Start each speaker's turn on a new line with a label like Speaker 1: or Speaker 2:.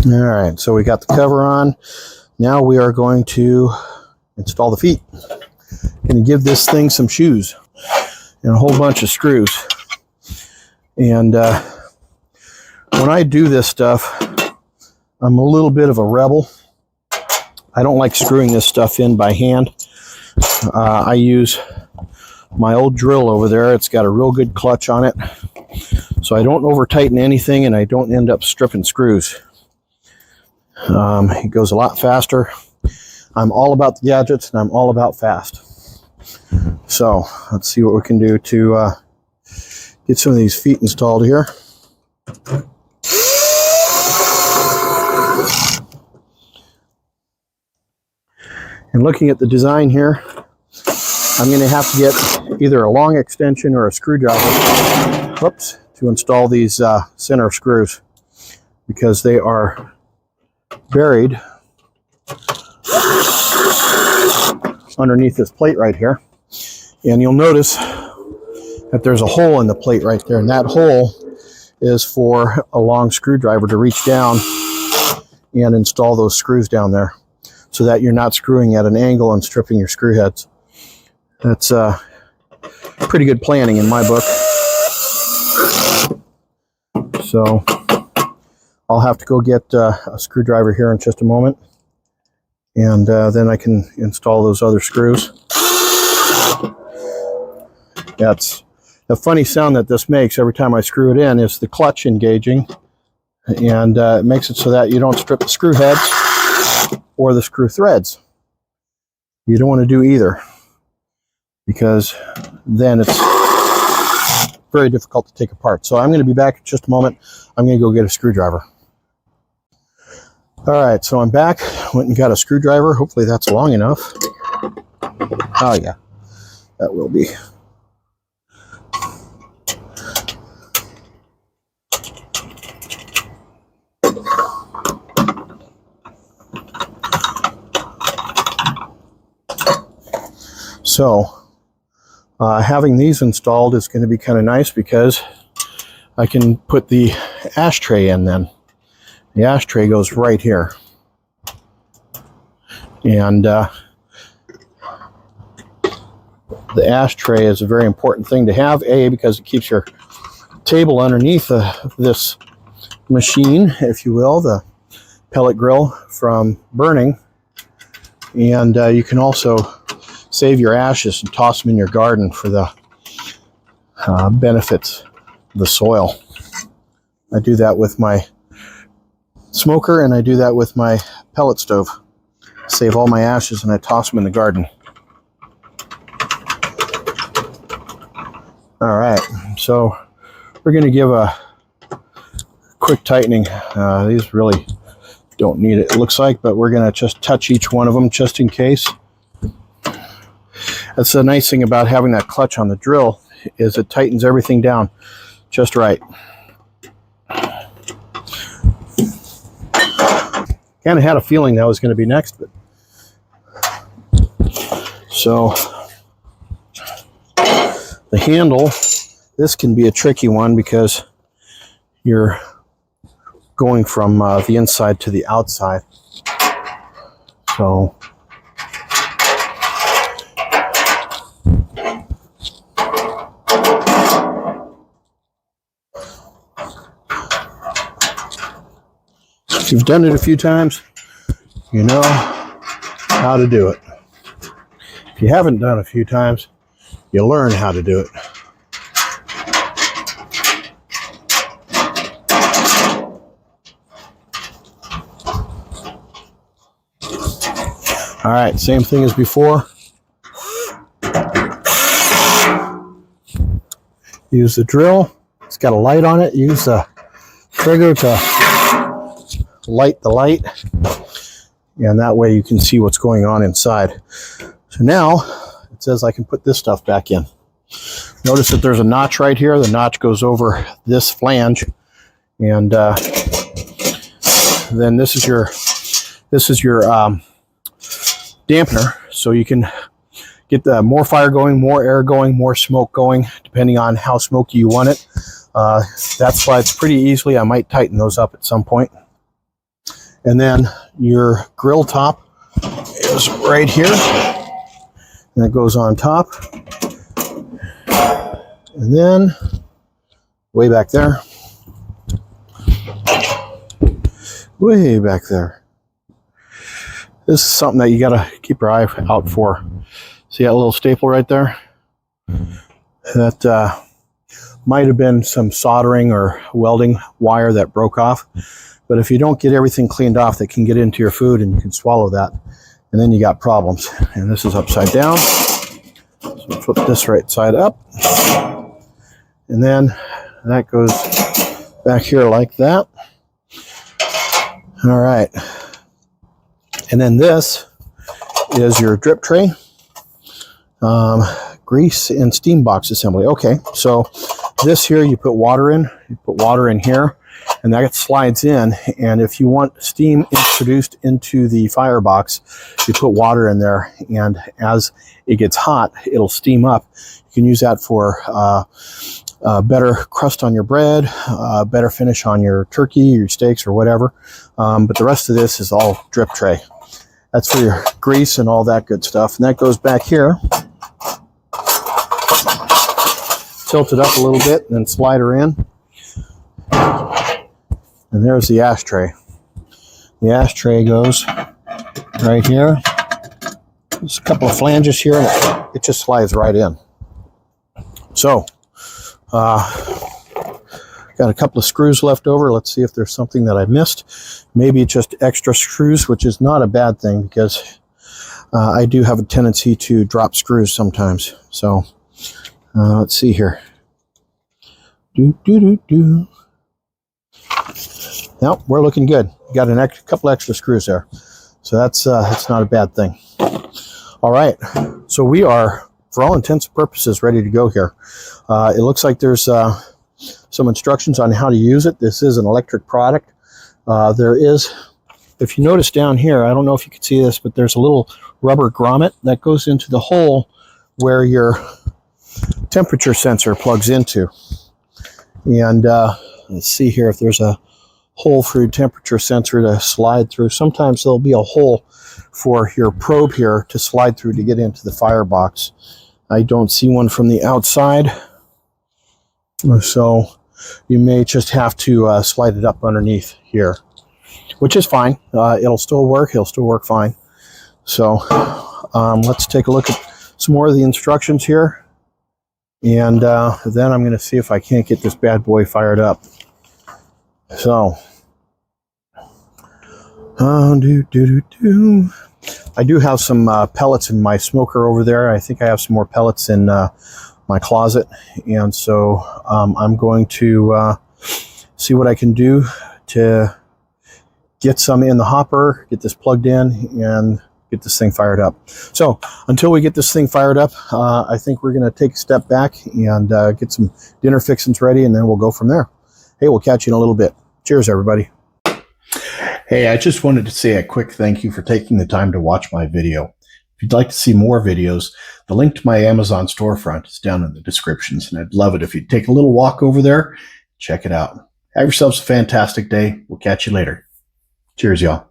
Speaker 1: All right, so we got the cover on. Now we are going to install the feet. Going to give this thing some shoes and a whole bunch of screws. And when I do this stuff, I'm a little bit of a rebel. I don't like screwing this stuff in by hand. I use my old drill over there. It's got a real good clutch on it. So I don't over tighten anything and I don't end up stripping screws. It goes a lot faster. I'm all about the gadgets and I'm all about fast. So let's see what we can do to get some of these feet installed here. And looking at the design here, I'm going to have to get either a long extension or a screwdriver, whoops, to install these center screws because they are buried underneath this plate right here. And you'll notice that there's a hole in the plate right there, and that hole is for a long screwdriver to reach down and install those screws down there so that you're not screwing at an angle and stripping your screw heads. That's pretty good planning in my book. So I'll have to go get a screwdriver here in just a moment, and then I can install those other screws. That's the funny sound that this makes every time I screw it in is the clutch engaging, and it makes it so that you don't strip the screw heads or the screw threads. You don't want to do either, because then it's very difficult to take apart. So I'm going to be back in just a moment. I'm going to go get a screwdriver. All right, so I'm back. Went and got a screwdriver. Hopefully that's long enough. Oh yeah, that will be. So having these installed is going to be kind of nice because I can put the ashtray in then. The ashtray goes right here. And the ashtray is a very important thing to have, A, because it keeps your table underneath this machine, if you will, the pellet grill, from burning. And you can also save your ashes and toss them in your garden for the benefits of the soil. I do that with my smoker and I do that with my pellet stove. Save all my ashes and I toss them in the garden. All right, so we're going to give a quick tightening. These really don't need it, it looks like, but we're going to just touch each one of them just in case. That's the nice thing about having that clutch on the drill, is it tightens everything down just right. Kind of had a feeling that was going to be next, but so the handle, this can be a tricky one because you're going from the inside to the outside. So if you've done it a few times, you know how to do it. If you haven't done it a few times, you learn how to do it. All right, same thing as before. Use the drill. It's got a light on it. Use the trigger to light the light, and that way you can see what's going on inside. So now it says I can put this stuff back in. Notice that there's a notch right here. The notch goes over this flange, and then this is your dampener, so you can get the more fire going, more air going, more smoke going, depending on how smoky you want it. That slides pretty easily. I might tighten those up at some point. And then your grill top is right here. And it goes on top. And then way back there. Way back there. This is something that you got to keep your eye out for. See that little staple right there? That might have been some soldering or welding wire that broke off. But if you don't get everything cleaned off, that can get into your food and you can swallow that. And then you got problems. And this is upside down. So flip this right side up. And then that goes back here like that. All right. And then this is your drip tray. Grease and steam box assembly. Okay, so this here you put water in. You put water in here, and that slides in. And if you want steam introduced into the firebox, you put water in there. And as it gets hot, it'll steam up. You can use that for better crust on your bread, better finish on your turkey, your steaks, or whatever. But the rest of this is all drip tray. That's for your grease and all that good stuff. And that goes back here. Tilt it up a little bit and then slide her in. And there's the ashtray. The ashtray goes right here. There's a couple of flanges here and it just slides right in. So, got a couple of screws left over. Let's see if there's something that I missed. Maybe just extra screws, which is not a bad thing because I do have a tendency to drop screws sometimes. So let's see here. Nope, we're looking good. Got a couple extra screws there. So that's not a bad thing. All right, so we are, for all intents and purposes, ready to go here. It looks like there's some instructions on how to use it. This is an electric product. There is, if you notice down here, I don't know if you can see this, but there's a little rubber grommet that goes into the hole where your temperature sensor plugs into. And let's see here if there's a hole for your temperature sensor to slide through. Sometimes there'll be a hole for your probe here to slide through to get into the firebox. I don't see one from the outside. So you may just have to slide it up underneath here, which is fine. It'll still work. It'll still work fine. So let's take a look at some more of the instructions here. And then I'm going to see if I can't get this bad boy fired up. So, I do have some pellets in my smoker over there. I think I have some more pellets in my closet. And so I'm going to see what I can do to get some in the hopper, get this plugged in, and get this thing fired up. So until we get this thing fired up, I think we're going to take a step back and get some dinner fixings ready, and then we'll go from there. Hey, we'll catch you in a little bit. Cheers, everybody. Hey, I just wanted to say a quick thank you for taking the time to watch my video. If you'd like to see more videos, the link to my Amazon storefront is down in the descriptions, and I'd love it if you'd take a little walk over there, check it out. Have yourselves a fantastic day. We'll catch you later. Cheers, y'all.